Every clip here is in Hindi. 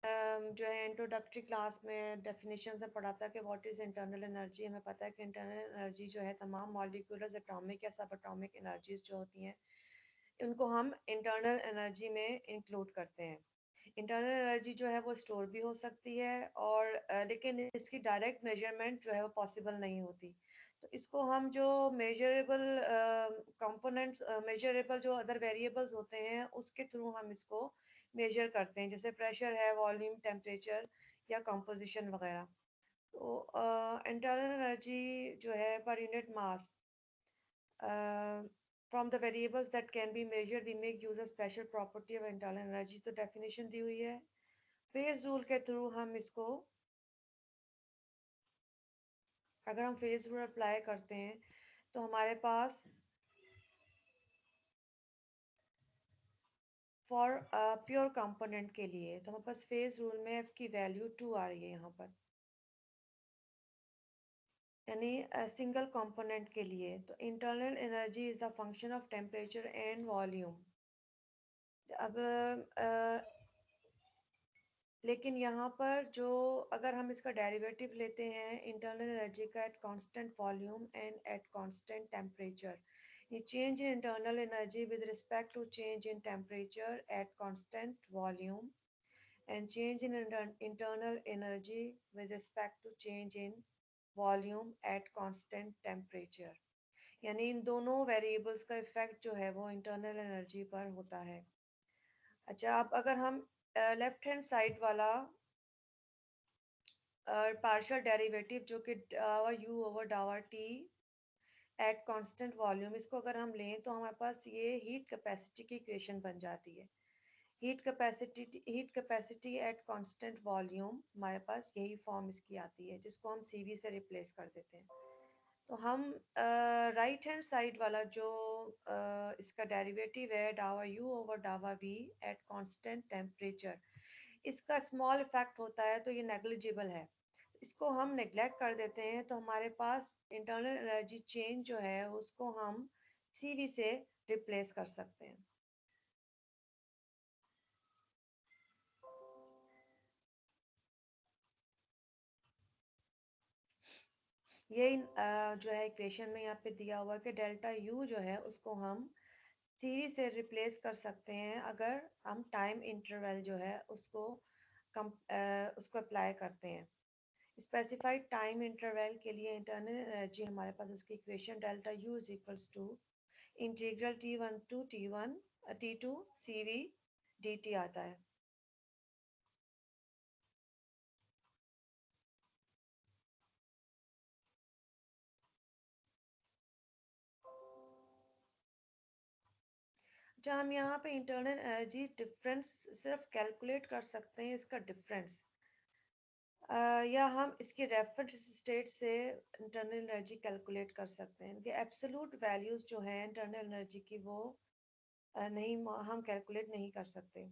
जो है इंट्रोडक्टरी क्लास में डेफिनेशन से पढ़ा था कि व्हाट इज़ इंटरनल एनर्जी। हमें पता है कि इंटरनल एनर्जी जो है तमाम मॉलिक्यूलर एटॉमिक या सब एटॉमिक एनर्जीज जो होती हैं उनको हम इंटरनल एनर्जी में इंक्लूड करते हैं। इंटरनल एनर्जी जो है वो स्टोर भी हो सकती है और लेकिन इसकी डायरेक्ट मेजरमेंट जो है वो पॉसिबल नहीं होती। तो इसको हम जो मेजरेबल कंपोनेंट्स मेजरेबल जो अदर वेरिएबल्स होते हैं उसके थ्रू हम इसको मेजर करते हैं, जैसे प्रेशर है, वॉल्यूम, टेम्परेचर या कंपोजिशन वगैरह। तो इंटरनल एनर्जी जो है per unit mass from the variables that can be measured we make use a special property of internal energy. तो डेफिनेशन दी हुई है, फेज रूल के थ्रू हम इसको, अगर हम फेज रूल अप्लाई करते हैं तो हमारे पास फॉर प्योर कंपोनेंट के लिए तो हमारे पास फेज रूल में एफ की वैल्यू 2 आ रही है यहाँ पर, यानी सिंगल कंपोनेंट के लिए। तो internal energy is a function of temperature and volume. अब लेकिन यहाँ पर जो अगर हम इसका डेरिवेटिव लेते हैं इंटरनल एनर्जी का at constant volume and at constant temperature, ये change in internal energy with respect to change in temperature at constant volume and change in internal energy with respect to change in volume at constant temperature, यानी इन दोनों वेरिएबल्स का इफेक्ट जो है वो इंटरनल एनर्जी पर होता है। अच्छा, अब अगर हम लेफ्ट हैंड साइड वाला पार्शियल डेरिवेटिव जो कि डावा यू ओवर डावा टी एट कांस्टेंट वॉल्यूम, इसको अगर हम लें तो हमारे पास ये हीट कैपेसिटी की इक्वेशन बन जाती है। Heat capacity eight constant volume, हमारे पास यही फॉर्म इसकी आती है जिसको हम सीवी से रिप्लेस कर देते हैं। तो हम राइट हैंड साइड वाला जो इसका डेरिवेटिव है डावा यू ओवर डावा वी एट कांस्टेंट टेम्परेचर, इसका स्मॉल इफेक्ट होता है तो ये नेग्लिजिबल है। इसको हम नेग्लेक्ट कर देते हैं तो हमारे पास इंटरनल एनर्जी चेंज जो है उसको हम सीवी से रिप्लेस कर सकते हैं। ये जो है इक्वेशन में यहाँ पे दिया हुआ है कि डेल्टा यू जो है उसको हम सीवी से रिप्लेस कर सकते हैं अगर हम टाइम इंटरवल जो है उसको उसको अप्लाई करते हैं। स्पेसिफाइड टाइम इंटरवल के लिए इंटरनल एनर्जी हमारे पास उसकी equation delta U is equals to integral T1 to T2 CV dt आता है। जहाँ हम यहाँ पे इंटरनल एनर्जी डिफरेंस सिर्फ कैलकुलेट कर सकते हैं, इसका डिफरेंस या हम इसकी रेफरेंस स्टेट से इंटरनल एनर्जी कैलकुलेट कर सकते हैं। इनके एब्सोलूट वैल्यूज जो हैं इंटरनल एनर्जी की वो नहीं हम कैलकुलेट नहीं कर सकते।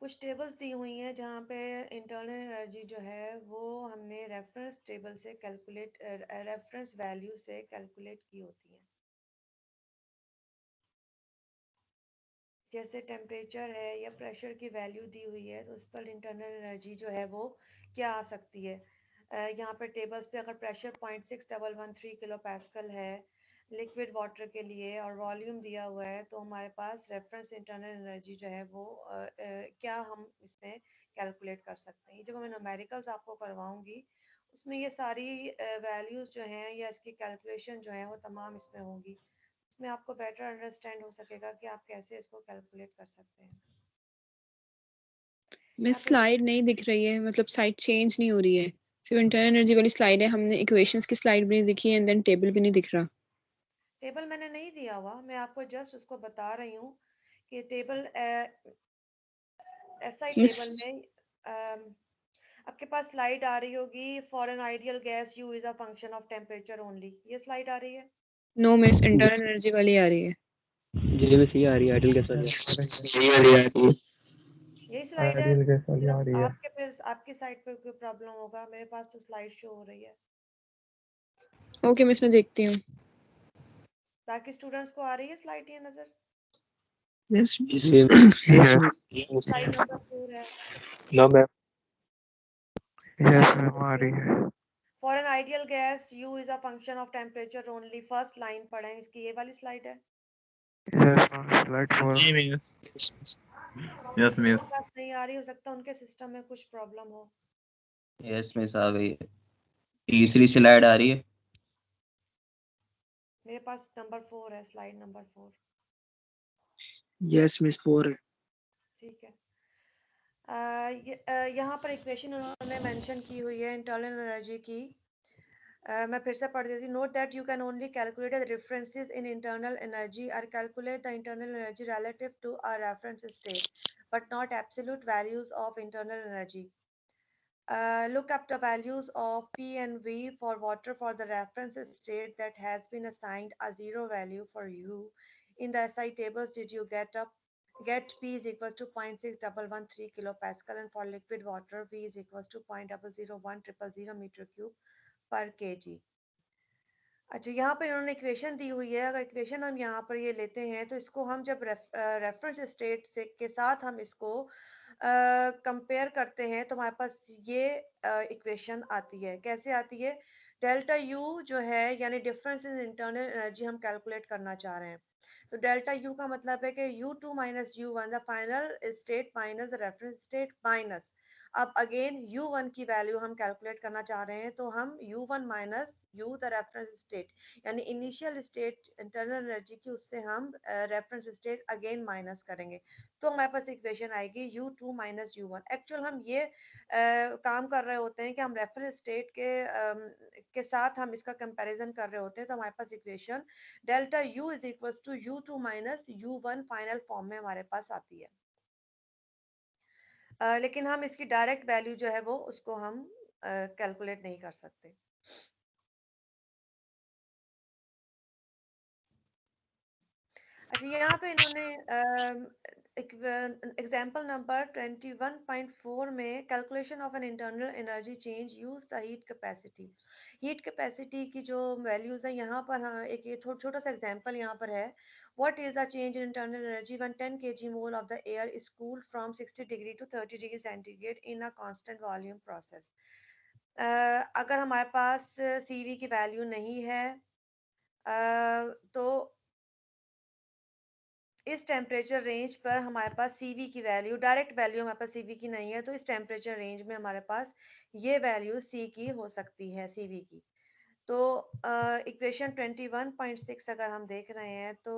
कुछ टेबल्स दी हुई हैं जहाँ पे इंटरनल एनर्जी जो है वो हमने रेफरेंस टेबल से कैलकुलेट रेफरेंस वैल्यू से कैलकुलेट की होती है। जैसे टेम्परेचर है या प्रेशर की वैल्यू दी हुई है तो उस पर इंटरनल एनर्जी जो है वो क्या आ सकती है। यहाँ पर टेबल्स पे अगर प्रेशर 0.6113 किलो पैस्कल है लिक्विड वाटर के लिए और वॉल्यूम दिया हुआ है तो हमारे पास रेफरेंस इंटरनल एनर्जी जो है वो क्या हम इसमें कैलकुलेट कर सकते हैं। जब मैं न्यूमेरिकल्स आपको करवाऊंगी उसमें ये सारी वैल्यूज़ जो हैं या इसकी कैलकुलेशन जो है वो तमाम इसमें होंगी, इसमें आपको बेटर अंडरस्टैंड हो सकेगा कि आप कैसे इसको कैलकुलेट कर सकते हैं। मिस स्लाइड नहीं दिख रही है, मतलब साइड चेंज नहीं हो रही है, सिर्फ इंटरनल एनर्जी वाली स्लाइड है। हमने इक्वेशंस की स्लाइड भी नहीं दिखी है एंड देन टेबल भी नहीं दिख रहा। टेबल मैंने नहीं दिया हुआ, मैं आपको जस्ट उसको बता रही हूँ कि टेबल ऐसा ही मिस टेबल में आपके पास स्लाइड आ रही होगी for an ideal gas you is a function of temperature only, ये स्लाइड आ रही है। नो मिस, इंटरनल एनर्जी वाली आ रही है। जी मिस ये आ रही है, आइडियल गैस वाली यही स्लाइड है, आइडियल गैस वाली आ सिर्फ रही है। आपके फिर आपकी साइड पे कोई प्रॉब्लम होगा, मेरे पास तो स्लाइड शो हो रही है। ओके मिस, मैं देखती हूँ। बाकी स्टूडेंट्स को आ रही है स्लाइड ये नजर? जी स्लाइड नंबर 4 रहा है? No ma'am. यस मैम आ रही है। For an ideal gas, U is a function of temperature only. First line पढ़ें, इसकी ये वाली स्लाइड है। Yes ma'am slide 4। जी मिस। Yes miss. बात नहीं आ रही, हो सकता है उनके सिस्टम में कुछ प्रॉब्लम हो। यस मिस आ गई है। तीसरी स्लाइड आ रही है। मेरे पास नंबर 4 है, स्लाइड नंबर 4। यस मिस 4 है। ठीक है। यहाँ पर इक्वेशन उन्होंने मेंशन की हुई है इंटरनल एनर्जी की। मैं फिर से पढ़ देती हूँ। Note that you can only calculate the differences in internal energy और calculate the internal energy relative to a reference state but not absolute values of internal energy. Look up the values of P and V for water for the reference state that has been assigned a zero value for you. In the SI tables, did you get P is equals to 0.6113 kilopascal, and for liquid water, V is equals to 0.001000 meter cube per kg. अच्छा, यहाँ पर इन्होंने इक्वेशन दी हुई है। अगर इक्वेशन हम यहाँ पर ये लेते हैं तो इसको हम जब रेफरेंस स्टेट से के साथ हम इसको कंपेयर करते हैं तो हमारे पास ये इक्वेशन आती है। कैसे आती है? डेल्टा यू जो है यानी डिफरेंस इन इंटरनल एनर्जी हम कैलकुलेट करना चाह रहे हैं। तो डेल्टा यू का मतलब है कि U2 minus U1 the final state minus the reference state minus. अब अगेन U1 की वैल्यू हम कैलकुलेट करना चाह रहे हैं तो हम U1 minus U the reference state यानी इनिशियल स्टेट इंटरनल एनर्जी की, उससे हम रेफरेंस स्टेट अगेन माइनस करेंगे तो हमारे पास इक्वेशन आएगी U2 माइनस U1। एक्चुअल हम ये काम कर रहे होते हैं कि हम रेफरेंस स्टेट के साथ हम इसका कंपैरिजन कर रहे होते हैं तो हमारे पास equation delta U is equals to U2 minus U1 final form में हमारे पास आती है। लेकिन हम इसकी डायरेक्ट वैल्यू जो है वो उसको हम कैलकुलेट नहीं कर सकते। अच्छा, यहाँ पे इन्होंने एग्जाम्पल नंबर 21.4 में calculation of an internal energy change use the heat capacity. Heat capacity की जो वैल्यूज है यहाँ पर, हाँ एक ये छोटा सा एग्जाम्पल यहाँ पर है। What is the change in internal energy when 10 kg mole of the air is cooled from 60 degree to 30 degree centigrade in a constant volume process? अगर हमारे पास CV की वैल्यू नहीं है तो इस टेम्परेचर रेंज पर हमारे पास CV की वैल्यू, डायरेक्ट वैल्यू हमारे पास CV की नहीं है तो इस टेम्परेचर रेंज में हमारे पास ये वैल्यू C की हो सकती है, CV की। तो इक्वेशन 21.6 अगर हम देख रहे हैं तो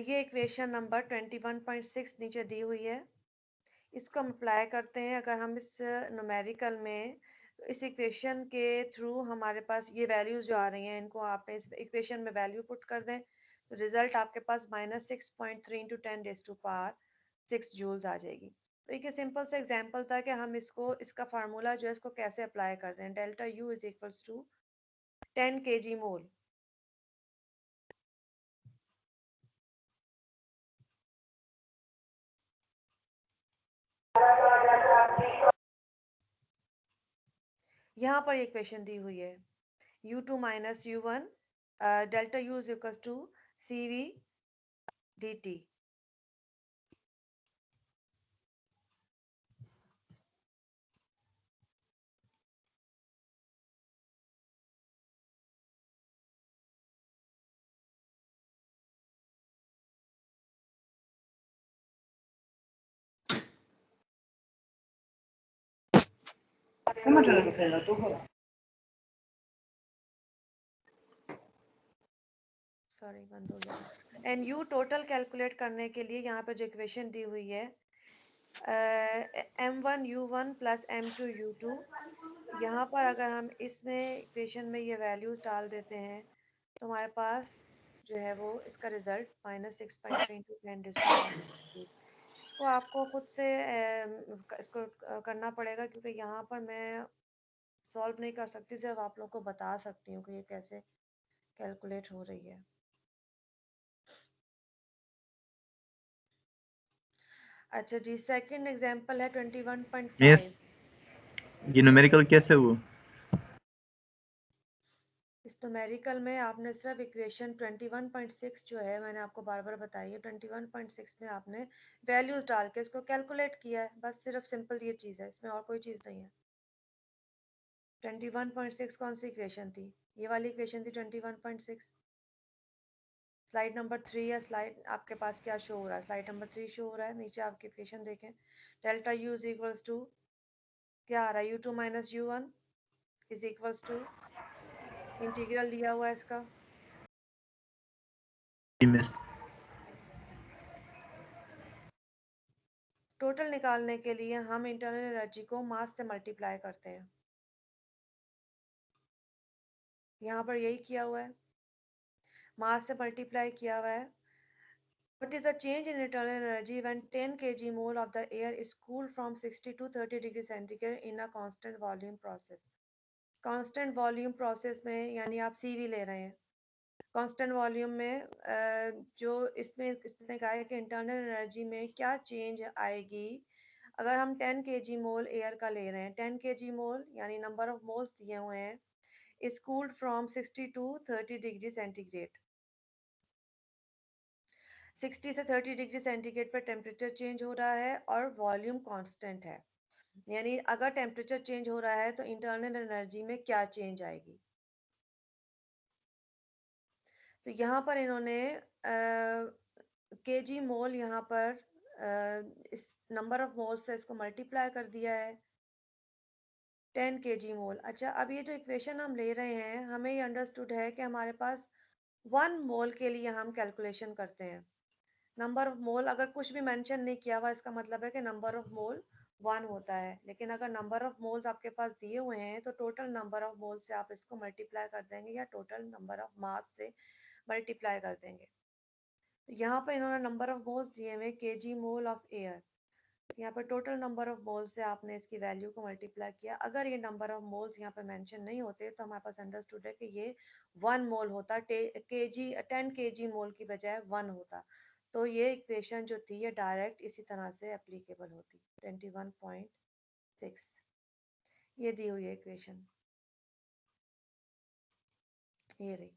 ये इक्वेशन नंबर 21.6 नीचे दी हुई है। इसको हम अप्लाई करते हैं। अगर हम इस न्यूमेरिकल में इस इक्वेशन के थ्रू हमारे पास ये वैल्यूज जो आ रही हैं इनको आपने इस इक्वेशन में वैल्यू पुट कर दें तो रिजल्ट आपके पास -6.3 × 10⁻⁶ जूल्स आ जाएगी। तो एक सिंपल सा एग्जांपल था कि हम इसका फार्मूला जो है इसको कैसे अप्लाई करते हैं। Delta U is equals to 10 kg mole. यहाँ पर इक्वेशन दी हुई है U2 minus U1 delta U is equals to CV dt। Sorry, बंद हो गया। एंड यू टोटल कैलकुलेट करने के लिए यहाँ पे जो इक्वेशन दी हुई है M1 U1 plus M2 U2, यहाँ पर अगर हम इसमें इक्वेशन में ये वैल्यूज डाल देते हैं तो हमारे पास जो है वो इसका रिजल्ट -6.3 × 10⁻⁵ इसको आपको खुद से इसको करना पड़ेगा क्योंकि यहाँ पर मैं सॉल्व नहीं कर सकती, सिर्फ आप लोग को बता सकती हूँ कि ये कैसे कैलकुलेट हो रही है। अच्छा जी, सेकंड एग्जांपल है 21.5। मिस ये न्यूमेरिकल कैसे हुआ? इस न्यूमेरिकल में आपने सिर्फ इक्वेशन 21.6 जो है मैंने आपको बार बार बताई है, 21.6 में आपने वैल्यूज डाल के इसको कैलकुलेट किया है, बस सिर्फ सिंपल ये चीज़ है, इसमें और कोई चीज़ नहीं है। 21.6 कौन सी इक्वेशन थी? ये वाली इक्वेशन थी 21.6। स्लाइड नंबर 3 या स्लाइड आपके पास क्या शो हो रहा है? स्लाइड नंबर 3 शो हो रहा है, नीचे आपकी इक्वेशन देखें। Delta U is equals to क्या आ रहा है? u2 minus u1 is equals to integral लिया हुआ है इसका मिस। टोटल निकालने के लिए हम इंटरनल एनर्जी को मास से मल्टीप्लाई करते हैं। यहाँ पर यही किया हुआ है, मास से मल्टीप्लाई किया हुआ है। What is the change in internal energy when 10 kg mole of the air is cooled from 60 to 30 degree centigrade in a constant volume process? Constant volume process में यानी आप CV ले रहे हैं, कांस्टेंट वॉल्यूम में जो इसमें इसने कहा है कि इंटरनल एनर्जी में क्या चेंज आएगी अगर हम 10 kg मोल एयर का ले रहे हैं। 10 kg मोल यानी नंबर ऑफ मोल्स दिए हुए हैं, is cooled from 60 to 30 degree centigrade. 60 से 30 डिग्री सेंटीग्रेड पर टेम्परेचर चेंज हो रहा है और वॉल्यूम कांस्टेंट है, यानी अगर टेम्परेचर चेंज हो रहा है तो इंटरनल एनर्जी में क्या चेंज आएगी। तो यहाँ पर इन्होंने केजी मोल यहाँ पर इस नंबर ऑफ मोल से इसको मल्टीप्लाई कर दिया है 10 केजी मोल। अच्छा, अब ये जो इक्वेशन हम ले रहे हैं हमें ये अंडरस्टूड है कि हमारे पास 1 मोल के लिए हम कैलकुलेशन करते हैं। नंबर ऑफ मोल अगर कुछ भी मेंशन नहीं किया हुआ इसका मतलब है कि नंबर ऑफ मोल 1 होता है, लेकिन अगर नंबर ऑफ मोल्स आपके पास दिए हुए हैं तो टोटल नंबर ऑफ मोल से आप इसको मल्टीप्लाई कर देंगे या टोटल नंबर ऑफ मास से मल्टीप्लाई कर देंगे। यहाँ पर इन्होंने नंबर ऑफ मोल्स दिए हुए केजी मोल ऑफ एयर, यहाँ पर टोटल नंबर ऑफ मोल्स से आपने इसकी वैल्यू को मल्टीप्लाई किया। अगर ये नंबर ऑफ मोल्स यहाँ पर मेंशन नहीं होते तो हमारे पास अंडरस्टूड है कि ये 1 मोल होता, केजी 10 केजी मोल की बजाय 1 होता। तो ये इक्वेशन जो थी ये डायरेक्ट इसी तरह से एप्लीकेबल होती। 21.6 ये दी हुई है इक्वेशन, ये रही।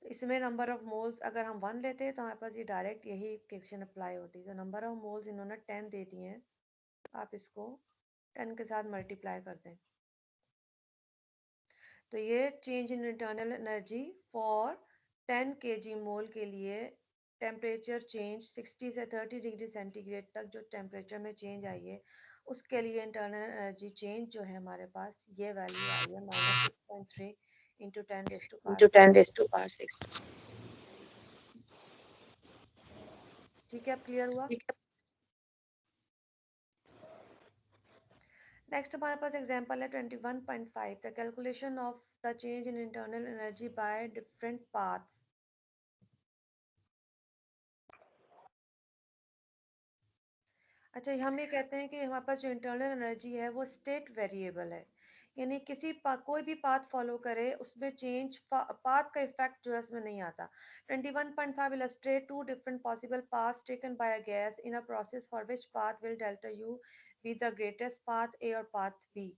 इसमें नंबर ऑफ मोल्स अगर हम 1 लेते तो हमारे पास ये डायरेक्ट यही इक्वेशन अप्लाई होती। तो नंबर ऑफ मोल्स इन्होंने 10 दे दिए हैं, आप इसको 10 के साथ मल्टीप्लाई कर दें। तो ये change in internal energy for 10 kg मोल के लिए टेम्परेचर चेंज 60 से 30 डिग्री सेंटीग्रेड तक जो टेम्परेचर में चेंज आई है उसके लिए इंटरनल एनर्जी चेंज जो है हमारे पास ये वैल्यू आई है -6.3 इंटू 10 रेज़ टू पावर 6। ठीक है, अब क्लियर हुआ। नेक्स्ट हमारे पास एग्जांपल है 21.5 the calculation of the change in internal energy by different paths. अच्छा, हम ये कहते हैं कि हमारे पास जो इंटरनल एनर्जी है वो स्टेट वेरिएबल है, यानी कोई भी पाथ फॉलो करे उसमें चेंज पाथ का इफेक्ट जो है उसमें नहीं आता। 21.5 illustrate two different possible paths taken by a gas in a process for which path will delta U be the greatest, path A और path B।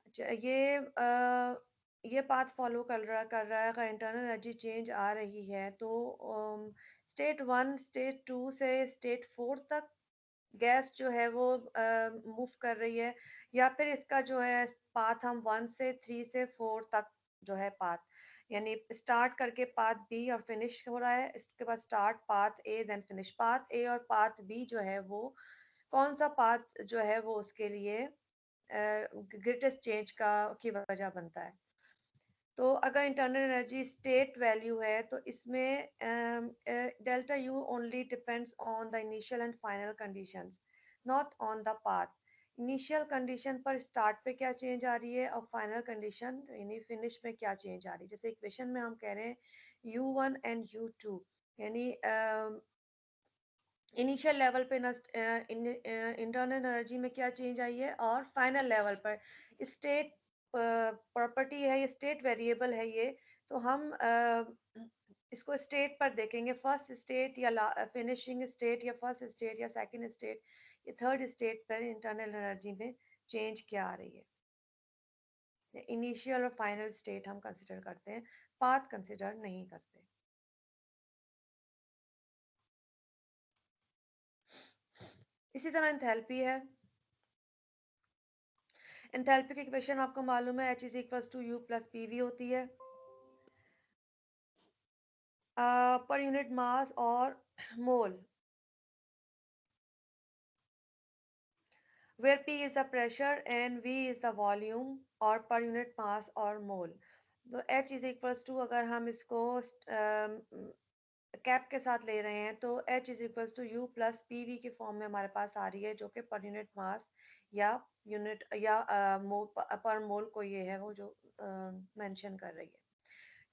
अच्छा, ये पाथ फॉलो कर रहा है, अगर इंटरनल एनर्जी चेंज आ रही है तो स्टेट 1 स्टेट 2 से स्टेट 4 तक गैस जो है वो मूव कर रही है, या फिर इसका जो है पाथ हम 1 से 3 से 4 तक जो है पाथ, यानी स्टार्ट करके पाथ बी और फिनिश हो रहा है, इसके बाद start path A then finish path A और पाथ बी जो है वो कौन सा पाथ जो है वो उसके लिए ग्रेटेस्ट चेंज की वजह बनता है। तो अगर इंटरनल एनर्जी स्टेट वैल्यू है तो इसमें delta U only depends on the initial and final conditions, not on the path. Initial condition पर स्टार्ट पे क्या चेंज आ रही है और फाइनल कंडीशन यानी फिनिश में क्या चेंज आ रही है। जैसे इक्वेशन में हम कह रहे हैं u1 एंड u2, यानी इनिशियल लेवल पे इंटरनल एनर्जी में क्या चेंज आई है और फाइनल लेवल पर स्टेट प्रॉपर्टी है, ये स्टेट वेरिएबल है ये। तो हम इसको स्टेट पर देखेंगे, फर्स्ट स्टेट या फिनिशिंग स्टेट या फर्स्ट स्टेट या सेकंड स्टेट या थर्ड स्टेट पर इंटरनल एनर्जी में चेंज क्या आ रही है। इनिशियल और फाइनल स्टेट हम कंसिडर करते हैं, पाथ कंसिडर नहीं करते। इसी तरह एंथैल्पी है। एंथैल्पी की इक्वेशन आपको मालूम है, H is equals to U plus PV होती है पर यूनिट मास और मोल, where P is the pressure and V is the volume, और per unit mass और mole। तो H is equals to, अगर हम इसको कैप के साथ ले रहे हैं तो H is equals to U plus PV की फॉर्म में हमारे पास आ रही है, जो कि पर यूनिट मास या यूनिट या पर मोल को ये है वो जो मेंशन कर रही है।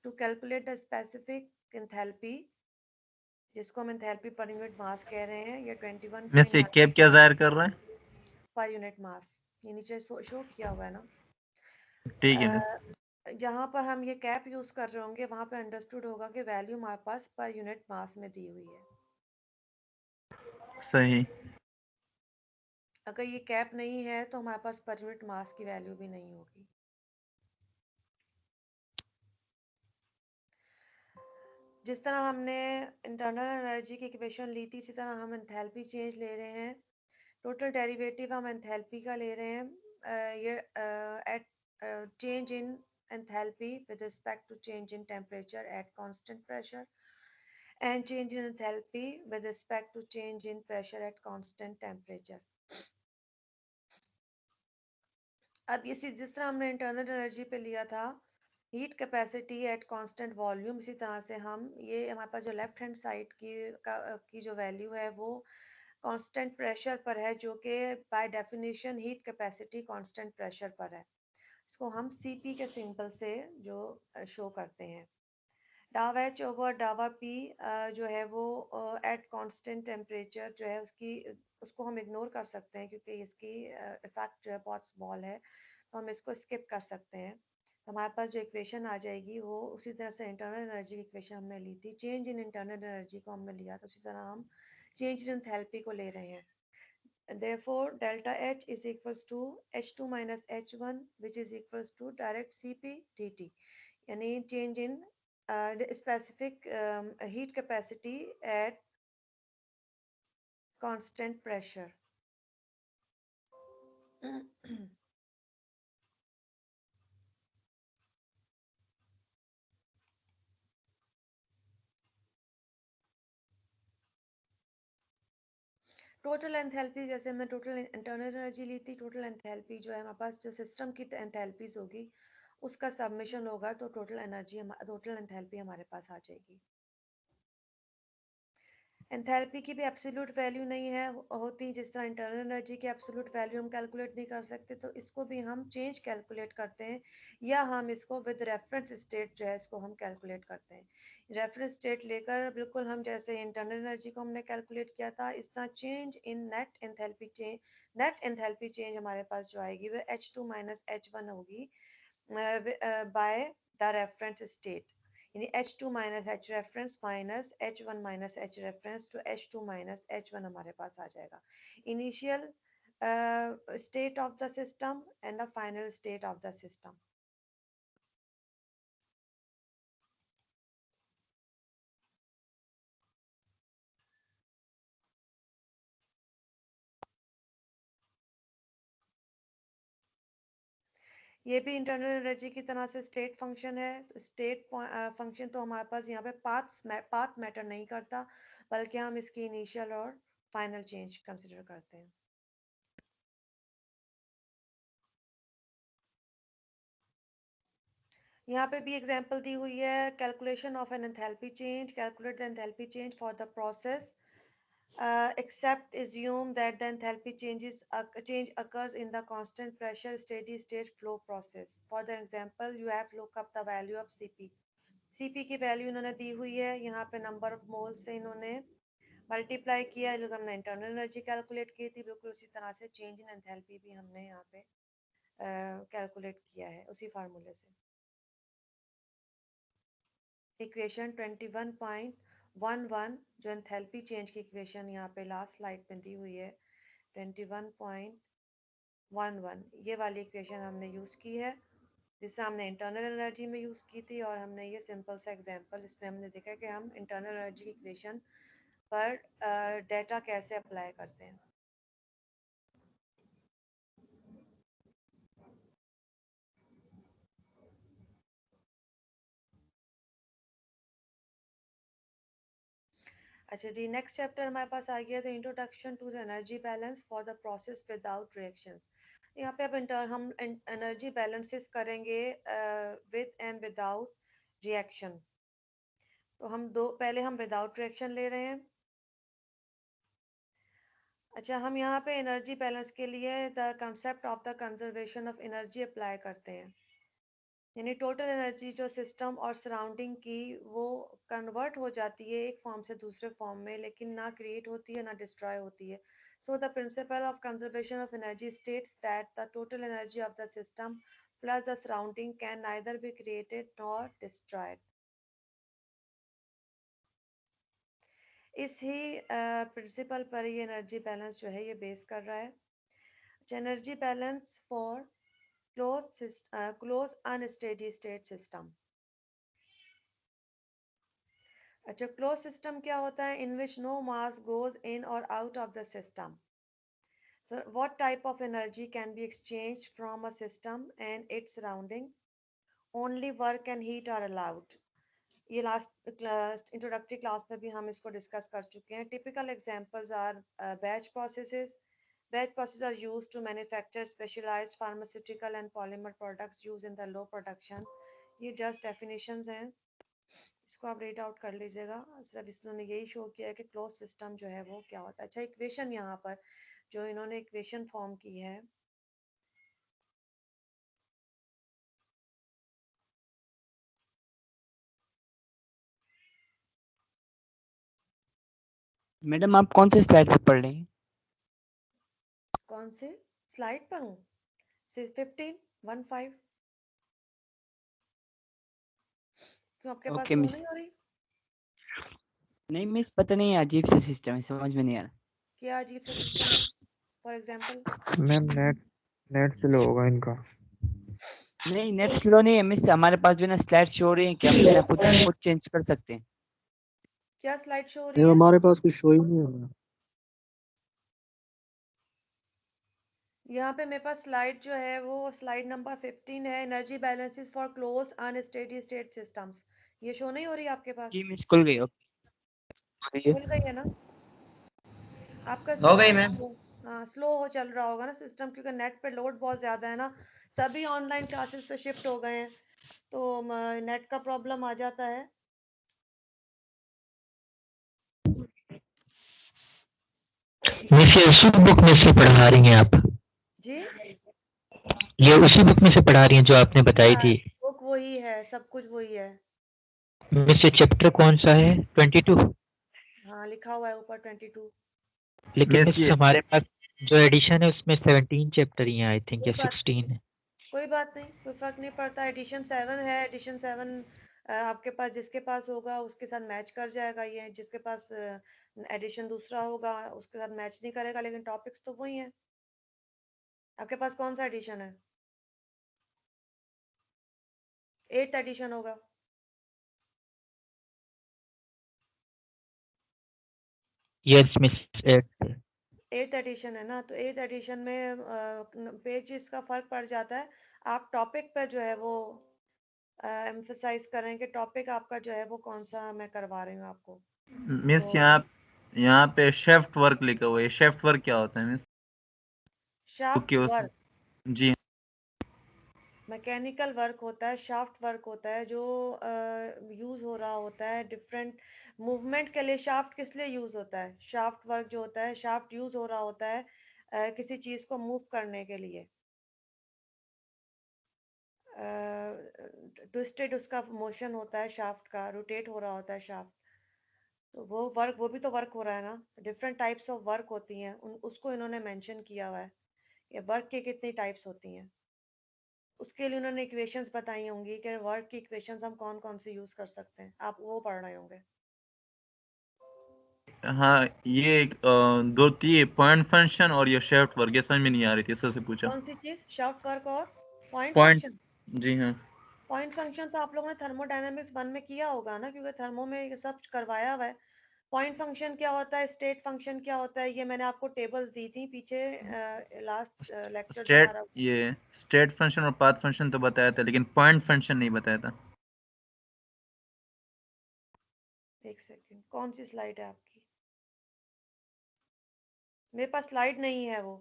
To calculate the specific enthalpy, जिसको हम एंथैल्पी पर यूनिट मास कह रहे हैं, ये 21 मिस ये कैप क्या जाहिर कर रहा है? पर यूनिट मास, ये नीचे शो किया हुआ है ना। ठीक है मिस। जहाँ पर हम ये कैप यूज कर रहे होंगे वहां पे अंडरस्टूड होगा कि वैल्यू हमारे पास पर यूनिट मास में दी हुई है। सही। अगर ये कैप नहीं है तो हमारे पास पर यूनिट मास की वैल्यू भी नहीं होगी। जिस तरह हमने इंटरनल एनर्जी की इक्वेशन ली थी, इसी तरह हम एंथैल्पी चेंज ले रहे हैं। टोटल डेरिवेटिव हम एंथैल्पी का ले रहे हैं, ये at change in enthalpy with respect to change in temperature at constant pressure and change in enthalpy with respect to change in pressure at constant temperature। अब ये जिस तरह हमने इंटरनल एनर्जी पे लिया था heat capacity eight constant volume, इसी तरह से हम ये हमारे पास जो लेफ्ट हैंड साइड की जो वैल्यू है वो कांस्टेंट प्रेशर पर है, जो कि by definition heat capacity constant pressure पर है। इसको हम CP के सिंबल से जो शो करते हैं। डाव एच ओवर डावा पी जो है वो एट कांस्टेंट टेम्परेचर जो है उसको हम इग्नोर कर सकते हैं, क्योंकि इसकी इफेक्ट जो है बहुत स्मॉल है, तो हम इसको स्किप कर सकते हैं। तो हमारे पास जो इक्वेशन आ जाएगी वो उसी तरह से इंटरनल एनर्जी की इक्वेशन हमने ली थी, चेंज इन इंटरनल एनर्जी को हमने लिया, तो उसी तरह हम चेंज इन एंथैल्पी को ले रहे हैं। Therefore, delta H is equals to H2 minus H1, which is equals to direct CP dt, यानी change in the specific heat capacity at constant pressure। Total enthalpy, जैसे मैं टोटल इंटरनल एनर्जी ली थी, टोटल एंथैल्पी जो है हमारे पास जो सिस्टम की एंथैल्पीज होगी उसका सबमिशन होगा, तो टोटल एंथैल्पी हमारे पास आ जाएगी। एंथैल्पी की भी एब्सोल्यूट वैल्यू नहीं है होती, जिस तरह इंटरनल एनर्जी की एब्सोल्यूट वैल्यू हम कैलकुलेट नहीं कर सकते, तो इसको भी हम चेंज कैलकुलेट करते हैं, या हम इसको विद रेफरेंस स्टेट जो है इसको हम कैलकुलेट करते हैं। रेफरेंस स्टेट लेकर बिल्कुल हम जैसे इंटरनल एनर्जी को हमने कैलकुलेट किया था, इस तरह change in net enthalpy change हमारे पास जो आएगी वो H2 माइनस H1 होगी बाय द रेफरेंस स्टेट, यानी H2 minus H reference minus H1 minus H reference to H2 minus H1 हमारे पास आ जाएगा। Initial state of the system and the final state of the system. ये भी इंटरनल एनर्जी की तरह से स्टेट फंक्शन है। तो स्टेट फंक्शन तो हमारे पास यहाँ पे पाथ मैटर नहीं करता, बल्कि हम इसकी इनिशियल और फाइनल चेंज कंसिडर करते हैं। यहाँ पे भी एग्जांपल दी हुई है, calculation of an enthalpy change, calculate the enthalpy change for the process except assume that the enthalpy change occurs in the constant pressure steady state flow process। For the example, you have look up the value of CP। CP की वैल्यू इन्होंने दी हुई है, यहाँ पे नंबर ऑफ मोल से इन्होंने मल्टीप्लाई किया, जो हमने इंटरनल एनर्जी कैलकुलेट की थी, बिल्कुल उसी तरह से चेंज इन एंथैल्पी भी हमने यहाँ पे कैलकुलेट किया है उसी फार्मूले से। इक्वेशन 21.11 जो एंथैल्पी चेंज की इक्वेशन यहाँ पे लास्ट स्लाइड में दी हुई है, 21.11 ये वाली इक्वेशन हमने यूज़ की है। जिसे हमने इंटरनल एनर्जी में यूज़ की थी, और हमने ये सिंपल सा एग्जांपल इसमें हमने देखा कि हम इंटरनल एनर्जी इक्वेशन पर डेटा कैसे अप्लाई करते हैं। अच्छा जी, नेक्स्ट चैप्टर हमारे पास आ गया था introduction to the energy balance for the process without reactions. यहाँ पे अब हम एनर्जी बैलेंसेस करेंगे विद एंड विदाउट रिएक्शन। तो पहले हम विदाउट रिएक्शन ले रहे हैं। अच्छा, हम यहाँ पे एनर्जी बैलेंस के लिए the concept of the conservation of energy apply करते हैं, यानी टोटल एनर्जी जो सिस्टम और सराउंडिंग की वो कन्वर्ट हो जाती है एक फॉर्म से दूसरे फॉर्म में, लेकिन ना क्रिएट होती है ना डिस्ट्रॉय होती है। So the principle of conservation of energy states that the total energy of the system plus the surrounding can neither be created nor destroyed. इस ही प्रिंसिपल पर ये एनर्जी बैलेंस जो है ये बेस कर रहा है। Energy balance for close unsteady state system. अच्छा, क्लोज सिस्टम क्या होता है? इन which no mass goes in और out of the system. So what type of energy can be exchanged from a system and its surrounding? Only work and heat are allowed. ये लास्ट इंट्रोडक्टरी क्लास में भी हम इसको डिस्कस कर चुके हैं। Typical examples are batch processes. Batch processes are used to manufacture specialized pharmaceutical and polymer products used in the low production. ये just definitions हैं, इसको आप रीड आउट कर लीजिएगा। सिर्फ इसने यही शो किया है कि क्लोज सिस्टम जो है वो क्या होता है। अच्छा, इक्वेशन यहाँ पर जो इन्होंने इक्वेशन फॉर्म की है, मैडम आप कौन से स्लाइड पे पढ़ रही हैं? कौन से स्लाइड पर हूँ? 15 क्यों आपके पास ओके शो मिस। नहीं हो रही? नहीं मिस, पता नहीं अजीब सा सिस्टम है, समझ में नहीं आ रहा। क्या अजीब सा सिस्टम है? For example ma'am net slow होगा इनका। नहीं नेट स्लो नहीं है मिस, हमारे पास जो है ना स्लाइड शो हो रही है कि हम जो है ना खुद चेंज कर सकते हैं। क्या स्लाइड शो हो रही नहीं, है? हमारे पास कुछ शो ही नहीं हो रहा। यहाँ पे मेरे पास स्लाइड जो है वो स्लाइड नंबर 15 है, energy balances for close unsteady state systems. ये शो नहीं हो रही आपके पास? जी मिस खुल गई। खुल गई है ना? आपका हो गई सिस्टम मैम। हाँ स्लो हो चल रहा होगा ना सिस्टम, क्योंकि नेट पे लोड बहुत ज़्यादा है ना। सभी ऑनलाइन क्लासेस पे शिफ्ट हो गए हैं, तो नेट का प्रॉब्लम आ जाता है। मिस ये उसी बुक में से पढ़ा रही हैं आप? जी ये उसी बुक में से पढ़ा रही हैं जो आपने बताई थी? बुक वही है, सब कुछ वही है। मिस ये चैप्टर कौन सा है? 22? हाँ लिखा हुआ है ऊपर 22। लेकिन मिस मिस ये हमारे पास जो एडिशन है उसमें 17 चैप्टर ही हैं आई थिंक, या कोई बात 16 है। कोई बात नहीं, कोई फर्क नहीं पड़ता। एडिशन 7 है, एडिशन 7 आपके पास जिसके पास होगा उसके साथ मैच कर जाएगा। ये जिसके पास एडिशन दूसरा होगा उसके साथ मैच नहीं करेगा, लेकिन टॉपिक्स तो वही हैं। आपके पास कौन सा एडिशन है? 8th एडिशन होगा। यस मिस 8th एडिशन है ना, तो 8th एडिशन में पेजेस का फर्क पड़ जाता है। आप टॉपिक पे जो है वो एम्फसाइज करें कि टॉपिक आपका जो है वो कौन सा मैं करवा रही हूँ आपको। मिस तो यहाँ पे शिफ्ट वर्क लिखा हुआ है। शिफ्ट वर्क क्या होता है मिस? शाफ्ट ओके वर्क जी मैकेनिकल वर्क होता है, शाफ्ट वर्क होता है जो यूज़ हो रहा होता है डिफरेंट मूवमेंट के लिए। शाफ्ट किस लिए यूज़ होता है? शाफ्ट वर्क जो होता है, शाफ्ट यूज़ हो रहा होता है किसी चीज़ को मूव करने के लिए। ट्विस्टेड उसका मोशन होता है, शाफ्ट का रोटेट हो रहा होता है शाफ्ट। तो वो वर्क, वो भी तो वर्क हो रहा है ना। डिफरेंट टाइप्स ऑफ वर्क होती हैं, उसको इन्होंने मेंशन किया हुआ है। ये वर्क की कितनी टाइप्स होती हैं, उसके लिए उन्होंने इक्वेशंस बताई होंगी कि वर्क की इक्वेशंस हम कौन कौन से यूज कर सकते हैं। आप वो पढ़ रहे होंगे। हाँ, ये दो तीन पॉइंट फंक्शन और ये शिफ्ट वर्क, ये समझ में नहीं आ रही थी, इससे पूछा। कौन सी चीज? शाफ्ट वर्क और पॉइंट पॉइंट फंक्शन? जी हाँ। पॉइंट फंक्शन तो आप लोगों ने थर्मोडायनामिक्स 1 में किया होगा ना, क्योंकि थर्मो में ये सब करवाया हुआ है। पॉइंट फंक्शन क्या होता है, स्टेट फंक्शन क्या होता है, ये मैंने आपको टेबल्स दी थी पीछे लास्ट लेक्चर जो हमारा। स्टेट फंक्शन और पाथ फंक्शन तो बताया था, लेकिन पॉइंट फंक्शन नहीं बताया था। एक सेकंड, कौन सी स्लाइड है आपकी? मेरे पास स्लाइड नहीं है वो।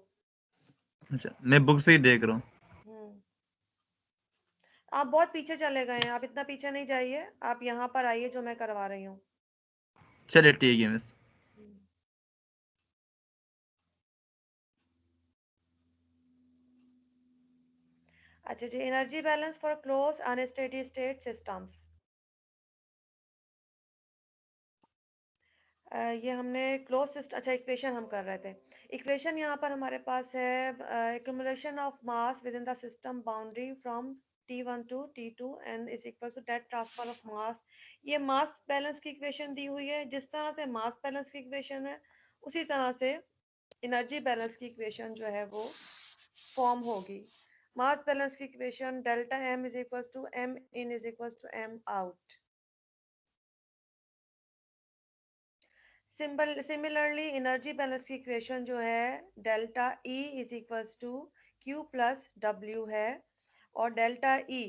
अच्छा, मैं बुक से ही देख रहा हूँ। हम्म, आप बहुत पीछे चले गए हैं, आप इतना पीछे नहीं जाइए, आप यहाँ पर आइए जो मैं करवा रही हूँ। चलिए ठीक है मिस। हम्म, अच्छा जी, energy balance for close unsteady state systems. ये हमने क्लोज सिस्टम, अच्छा इक्वेशन हम कर रहे थे। इक्वेशन यहाँ पर हमारे पास है accumulation of mass within the system boundary from T1 to T2 and is equal to that transfer of mass. ये मास बैलेंस की इक्वेशन दी हुई है। जिस तरह से मास बैलेंस की इक्वेशन है, उसी तरह से एनर्जी बैलेंस की इक्वेशन जो है वो फॉर्म होगी। मास बैलेंस की equation delta M is equal to M in is equal to M out. Similarly energy balance की इक्वेशन जो है delta E is equals to Q plus W है, और डेल्टा E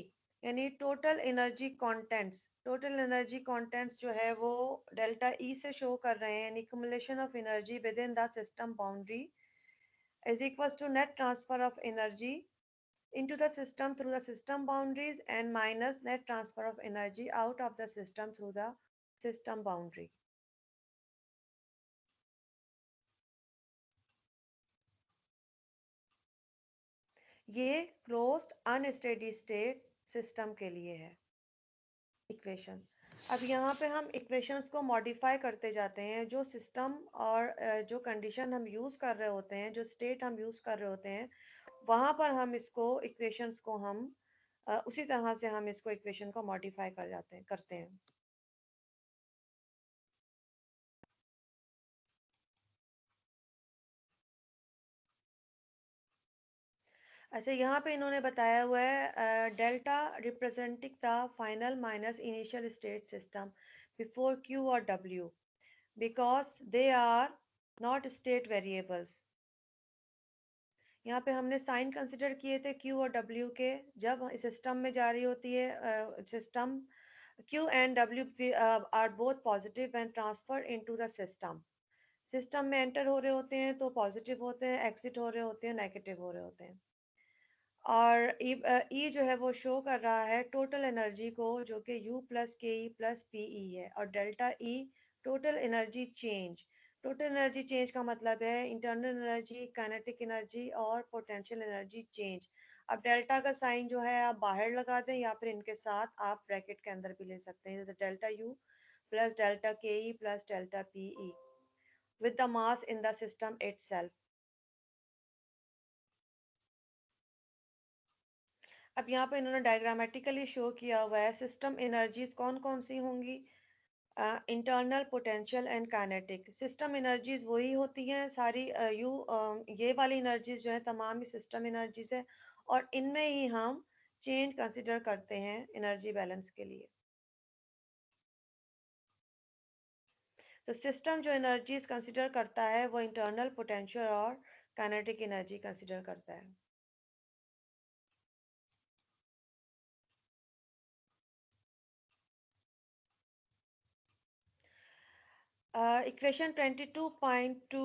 यानी टोटल एनर्जी कंटेंट्स जो है वो डेल्टा E से शो कर रहे हैं, यानी accumulation of energy within the system boundary is equals to net transfer of energy into the system through the system boundaries and minus net transfer of energy out of the system through the system boundary. ये क्लोज्ड अनस्टेडी स्टेट सिस्टम के लिए है इक्वेशन। अब यहाँ पे हम इक्वेशंस को मॉडिफाई करते जाते हैं, जो सिस्टम और जो कंडीशन हम यूज़ कर रहे होते हैं, जो स्टेट हम यूज़ कर रहे होते हैं, वहाँ पर हम इसको इक्वेशंस को हम उसी तरह से हम इसको इक्वेशन को मॉडिफाई करते हैं। अच्छा, यहाँ पे इन्होंने बताया हुआ है delta representing the final minus initial state system before Q और W because they are not state variables. यहाँ पे हमने साइन कंसिडर किए थे क्यू और डब्ल्यू के, जब सिस्टम में जा रही होती है system Q and W R both positive and transfer into the system. System में एंटर हो रहे होते हैं तो पॉजिटिव होते हैं, एग्जिट हो रहे होते हैं नेगेटिव हो रहे होते हैं। और ई जो है वो शो कर रहा है टोटल एनर्जी को, जो कि U प्लस के ई प्लस पी ई है, और delta E total energy change. Total energy change का मतलब है इंटरनल एनर्जी, काइनेटिक एनर्जी और पोटेंशियल एनर्जी चेंज। अब डेल्टा का साइन जो है आप बाहर लगा दें या फिर इनके साथ आप ब्रैकेट के अंदर भी ले सकते हैं, जैसे डेल्टा U प्लस डेल्टा के E plus delta P E with the mass in the system itself. अब यहाँ पे इन्होंने डायग्रामेटिकली शो किया हुआ है सिस्टम एनर्जीज कौन कौन सी होंगी। Internal, potential and kinetic. System energies वही होती हैं सारी, ये वाली एनर्जीज जो है तमाम ही सिस्टम एनर्जीज है, और इनमें ही हम चेंज कंसिडर करते हैं एनर्जी बैलेंस के लिए। तो सिस्टम जो एनर्जीज कंसिडर करता है वो इंटरनल, पोटेंशियल और काइनेटिक एनर्जी कंसिडर करता है। Equation 22.2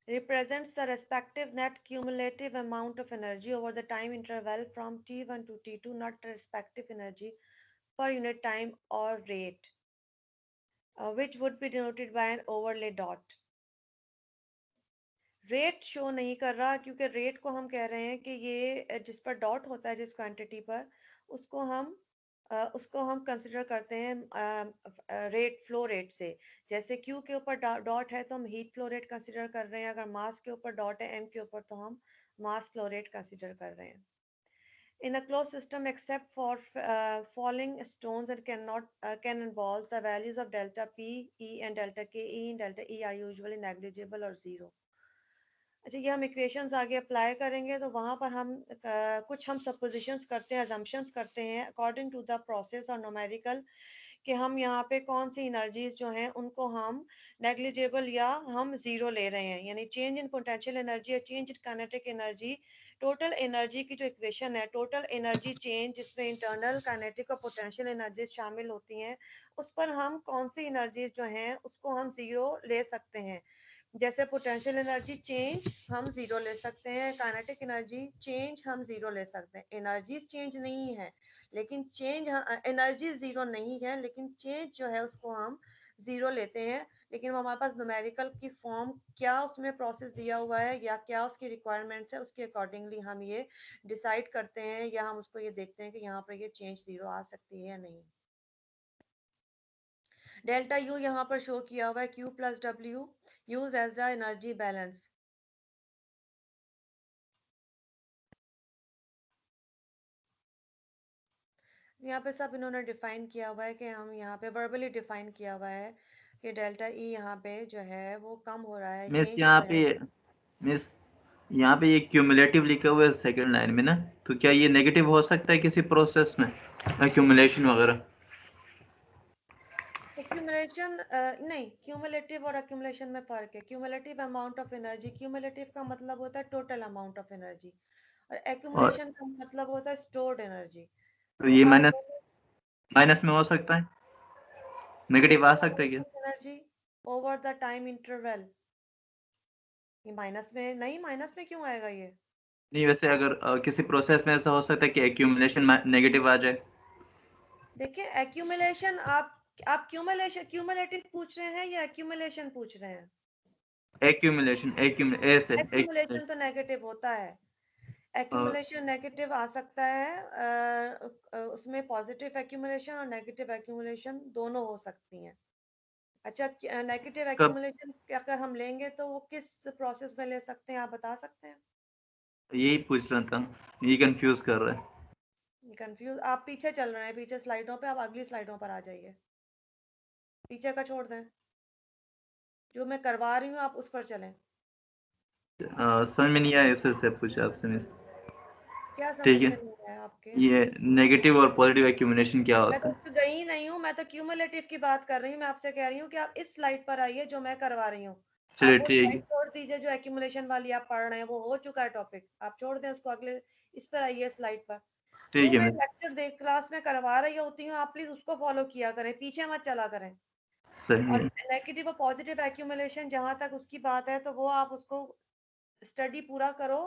represents the respective net cumulative amount of energy over the time interval from T1 to T2, not the respective energy per unit time or rate, which would be denoted by an overlay dot. Rate show नहीं कर रहा, क्योंकि रेट को हम कह रहे हैं कि ये जिस पर डॉट होता है जिस क्वांटिटी पर, उसको हम कंसिडर करते हैं रेट, फ्लो रेट से। जैसे क्यू के ऊपर डॉट है तो हम हीट फ्लो रेट कंसिडर कर रहे हैं, अगर मास के ऊपर डॉट है एम के ऊपर तो हम मास फ्लो रेट कंसिडर कर रहे हैं। In a closed system, except for falling stones, it can involve the values of delta P, E and delta K, E and delta E are usually negligible or zero. अच्छा, ये हम इक्वेशंस आगे अप्लाई करेंगे तो वहाँ पर हम कुछ हम सपोजिशंस करते हैं, अजम्पशंस करते हैं अकॉर्डिंग टू द प्रोसेस और न्यूमेरिकल, कि हम यहाँ पे कौन सी एनर्जीज जो हैं उनको हम नेग्लिजिबल या हम जीरो ले रहे हैं, यानी चेंज इन पोटेंशियल एनर्जी या change in kinetic energy. Total energy की जो इक्वेशन है, टोटल एनर्जी चेंज, जिसमें इंटरनल काइनेटिक और पोटेंशियल एनर्जीज शामिल होती हैं, उस पर हम कौन सी एनर्जीज जो हैं उसको हम जीरो ले सकते हैं। जैसे पोटेंशियल एनर्जी चेंज हम जीरो ले सकते हैं, काइनेटिक एनर्जी चेंज हम जीरो ले सकते हैं। एनर्जीज चेंज नहीं है लेकिन चेंज, एनर्जी जीरो नहीं है लेकिन चेंज जो है उसको हम जीरो लेते हैं। लेकिन वो हमारे पास न्यूमेरिकल की फॉर्म क्या उसमें प्रोसेस दिया हुआ है या क्या उसकी रिक्वायरमेंट्स है, उसके अकॉर्डिंगली हम ये डिसाइड करते हैं या हम उसको ये देखते हैं कि यहाँ पर ये चेंज जीरो आ सकती है या नहीं। डेल्टा यू यहाँ पर शो किया हुआ है, Q plus W use as the energy balance. यहाँ पे सब इन्होंने डिफाइन किया हुआ है कि हम यहाँ पे वर्बली डिफाइन किया हुआ है कि डेल्टा ई यहाँ पे जो है वो कम हो रहा है, मिस चेंज यहाँ जो पे है। मिस यहाँ पे ये क्यूमुलेटिव लिखा हुआ है सेकंड लाइन में ना, तो क्या ये नेगेटिव हो सकता है किसी प्रोसेस में, एक्यूमुलेशन वगैरह? एक्यूमुलेशन नहीं, क्यूमुलेटिव और एक्यूमुलेशन में फर्क है। Cumulative amount of energy, cumulative का मतलब होता है टोटल अमाउंट ऑफ एनर्जी, और और एक्यूमुलेशन का मतलब होता है स्टोर्ड एनर्जी। तो तो ये आप माइनस माइनस में हो सकता है, नेगेटिव आ सकता है क्या? Energy over the time interval, ये माइनस में नहीं, माइनस में क्यों आएगा ये? नहीं, वैसे अगर किसी प्रोसेस में ऐसा हो सकता है कि एक्यूमुलेशन नेगेटिव आ जाए। देखिए एक्यूमुलेशन, आप क्यूमुलेटिव पूछ रहे हैं या एक्यूमुलेशन पूछ रहे हैं? एक्यूमुलेशन ऐसे एक्यूमुलेशन तो नेगेटिव होता है, एक्यूमुलेशन नेगेटिव आ सकता है, उसमें पॉजिटिव एक्यूमुलेशन और नेगेटिव एक्यूमुलेशन दोनों हो सकती हैं। अच्छा, नेगेटिव कब? एक्यूमुलेशन अगर हम लेंगे तो वो किस प्रोसेस में ले सकते हैं, आप बता सकते हैं? यही पूछ रहा था, ये कंफ्यूज कर रहा है। कंफ्यूज, आप पीछे चल रहे हैं, पीछे स्लाइडों पे, आप अगली स्लाइडों पर आ जाइए, पीछे का छोड़ दें, जो मैं करवा रही हूँ आप उस पर चलें। समझ में नहीं आया, इससे पूछा आपसे मिस। क्या समझ ठीक में है, नहीं आया आपके? ये नेगेटिव और पॉजिटिव एक्यूमुलेशन क्या मैं होता तो है? उस पे गई ही नहीं हूँ, मैं तो क्यूमुलेटिव की बात कर रही हूँ। मैं आपसे कह रही हूँ कि आप इस स्लाइड पर आइए जो मैं करवा रही हूँ। आप चलिए वो ठीक स्लाइड है। छोड़ दीजिए जो एक्यूमुलेशन वाली आप पढ़ रहे हैं, वो हो चुका है टॉपिक, आप छोड़ दें उसको, अगले इस पर आइए स्लाइड पर। जो ठीक है मैं मिस, लेक्चर देख क्लास में करवा रही होती हूँ, आप प्लीज उसको फॉलो किया करें, पीछे मत चला करें। सही और है। नेगेटिव और पॉजिटिव एक्यूमुलेशन जहां तक उसकी बात है तो वो आप उसको स्टडी पूरा करो,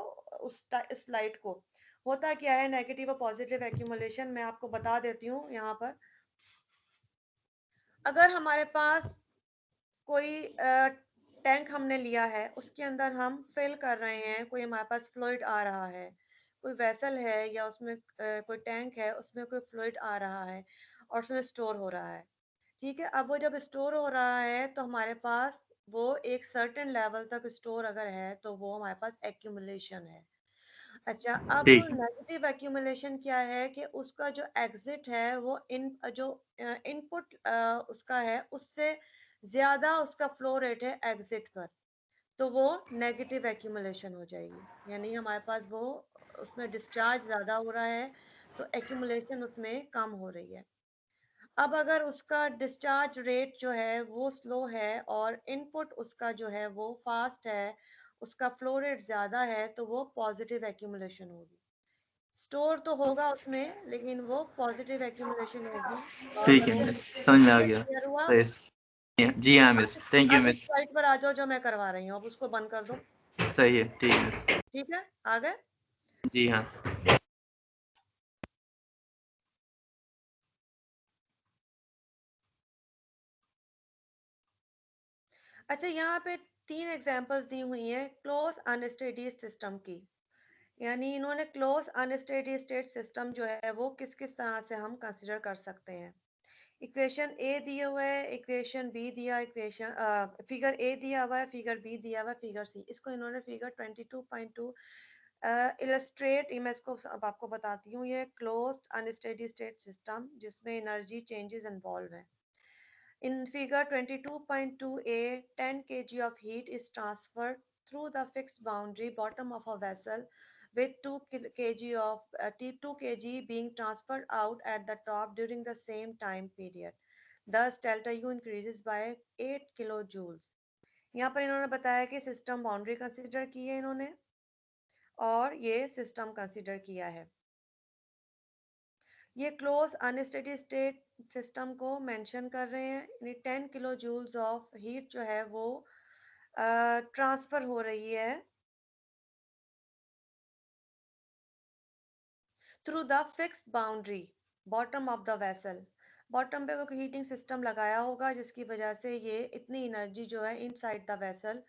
उस स्लाइड को। होता क्या है नेगेटिव और पॉजिटिव एक्यूमुलेशन, मैं आपको बता देती हूँ यहाँ पर। अगर हमारे पास कोई टैंक हमने लिया है, उसके अंदर हम फिल कर रहे हैं, कोई हमारे पास फ्लूइड आ रहा है, कोई वेसल है या उसमें कोई टैंक है, उसमें कोई फ्लूइड आ रहा है और उसमें स्टोर हो रहा है। ठीक है, अब वो जब स्टोर हो रहा है तो हमारे पास वो एक सर्टेन लेवल तक स्टोर अगर है तो वो हमारे पास एक्यूमुलेशन है। अच्छा, अब ठीक है। नेगेटिव एक्यूमुलेशन क्या है कि उसका जो एग्जिट है वो जो इनपुट उसका है उससे ज्यादा उसका फ्लो रेट है एग्जिट पर, तो वो नेगेटिव एक्यूमुलेशन हो जाएगी, यानी हमारे पास वो उसमें डिस्चार्ज ज्यादा हो रहा है तो एक्यूमुलेशन उसमें कम हो रही है। अब अगर उसका डिस्चार्ज रेट जो है वो स्लो है और इनपुट उसका जो है वो फास्ट है, उसका फ्लो रेट ज़्यादा है, तो वो पॉजिटिव एक्यूमुलेशन होगी। स्टोर तो होगा उसमें लेकिन वो पॉजिटिव एक्यूमुलेशन होगी और ठीक है वो, मिस, समझ में आ ये गया। क्लियर हुआ? सही है। जी हाँ मिस, थैंक यू अब इस मिस। साइड पर आ जाओ जो मैं करवा रही हूँ, अब उसको बंद कर दो। सही है, ठीक है मिस। ठीक है, आ गए? जी हाँ। अच्छा, यहाँ पे 3 एग्जांपल्स दी हुई हैं क्लोज अनस्टेडी सिस्टम की, यानी इन्होंने क्लोज अनस्टेडी स्टेट सिस्टम जो है वो किस किस तरह से हम कंसिडर कर सकते हैं। इक्वेशन ए दिया हुआ है, इक्वेशन बी दिया, इक्वेशन फिगर ए दिया हुआ है, फिगर बी दिया हुआ है, फिगर सी। इसको इन्होंने फिगर 22.2 इलस्ट्रेट, मैं इसको अब आपको बताती हूँ। ये क्लोज्ड अनस्टेडी स्टेट सिस्टम जिसमें एनर्जी चेंजेस इन्वॉल्व हैं। In figure 22.2a, 10 kg of heat is transferred through the fixed boundary bottom of a vessel with 2 kg of 2 kg being transferred out at the top during the same time period. Thus delta U increases by 8 kilojoules. यहाँ पर इन्होंने बताया कि सिस्टम बाउंड्री कंसीडर की है इन्होंने और ये सिस्टम कंसीडर किया है। ये क्लोज अनस्टेडी स्टेट सिस्टम को मेंशन कर रहे हैं, यानी 10 किलो जूल्स ऑफ हीट जो है वो ट्रांसफर हो रही है through the fixed boundary bottom of the vessel. Bottom पे वो हीटिंग सिस्टम लगाया होगा जिसकी वजह से ये इतनी एनर्जी जो है इनसाइड द वेसल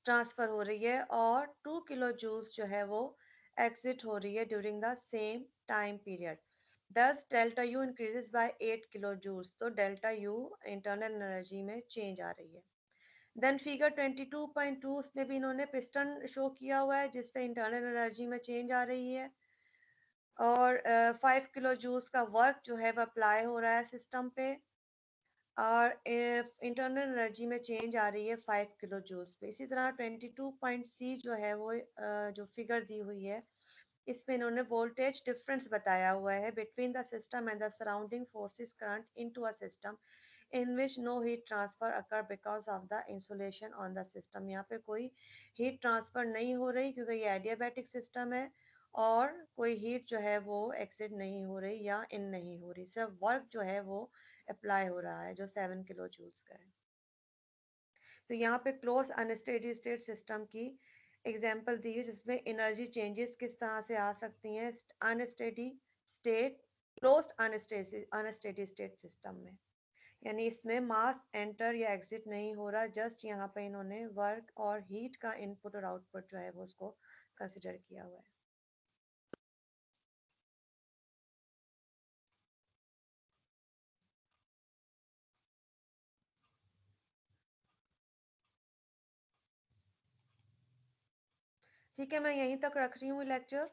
ट्रांसफर हो रही है और 2 किलो जूल्स जो है वो एग्जिट हो रही है during the same time period. Thus delta U increases by 8 kilojoules. तो delta U internal energy में change आ रही है। Then figure 22.2 उसमें भी इन्होंने पिस्टन शो किया हुआ है जिससे internal energy में change आ रही है और 5 किलो जूल्स का वर्क जो है वो अप्लाई हो रहा है सिस्टम पे और इंटरनल एनर्जी में चेंज आ रही है 5 किलो जूल्स पे। इसी तरह 22.C जो है वो जो फिगर दी हुई है इसमें इन्होंने वोल्टेज डिफरेंस बताया हुआ है between the system and the surrounding forces current into a system in which no heat transfer occur because of the insulation on the system. यहाँ पे कोई हीट ट्रांसफर नहीं हो रही क्योंकि ये एडियाबैटिक सिस्टम है और कोई हीट जो है वो एक्सिट नहीं हो रही या इन नहीं हो रही, सिर्फ वर्क जो है वो अप्लाई हो रहा है जो 7 किलो जूल्स का है। तो यहाँ पे क्लोज अनस्टेडी स्टेट सिस्टम की एग्जाम्पल दी है जिसमें एनर्जी चेंजेस किस तरह से आ सकती हैं unsteady state closed unsteady state system में, यानी इसमें मास एंटर या एग्जिट नहीं हो रहा, जस्ट यहाँ पे इन्होंने वर्क और हीट का इनपुट और आउटपुट जो है वो उसको कंसिडर किया हुआ है। ठीक है, मैं यहीं तक रख रही हूँ लेक्चर।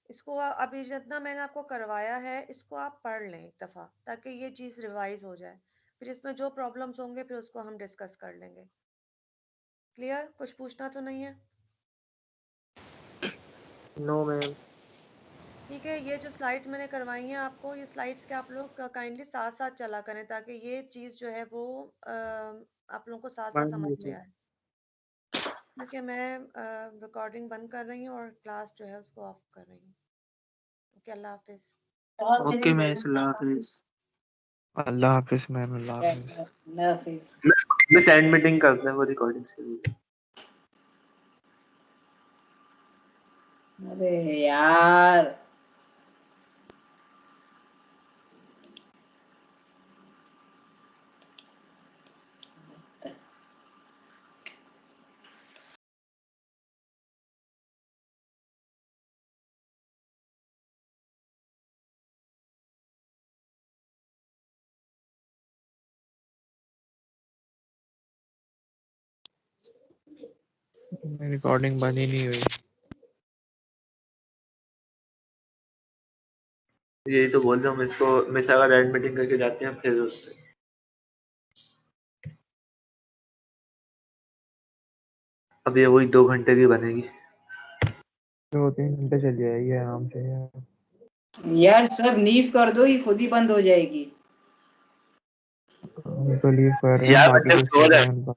इसको अभी जितना मैंने आपको करवाया है इसको आप पढ़ लें एक दफ़ा ताकि ये चीज़ रिवाइज हो जाए, फिर इसमें जो प्रॉब्लम्स होंगे फिर उसको हम डिस्कस कर लेंगे। क्लियर? कुछ पूछना तो नहीं है? No ma'am. ठीक है, ये जो स्लाइड्स मैंने करवाई हैं आपको, ये स्लाइड्स के आप लोग काइंडली साथ साथ चला करें ताकि ये चीज़ जो है वो आप लोगों को साथ साथ समझ में आए। ठीक है, मैं रिकॉर्डिंग बंद कर रही हूँ और क्लास जो है उसको ऑफ कर रही हूँ। ओके, अल्लाह हाफिज़। ओके मैम, अल्लाह हाफिज़। अल्लाह हाफिज मैम, अल्लाह हाफिज। मैं एंड मीटिंग करते हैं वो रिकॉर्डिंग से। अरे यार रिकॉर्डिंग बंद ही नहीं हुई। यही तो बोल रहा हूँ, इसको मैं अगर एंड मीटिंग करके जाते हैं फिर अब ये वही 2 घंटे की बनेगी। 2-3 घंटे चल जाएगी आराम से यार सब लीव कर दो, ये खुद ही बंद हो जाएगी। हम तो लीव कर रहे हैं, यार बाकी बच्चे कुछ सो कर रहे रहे हैं। हैं।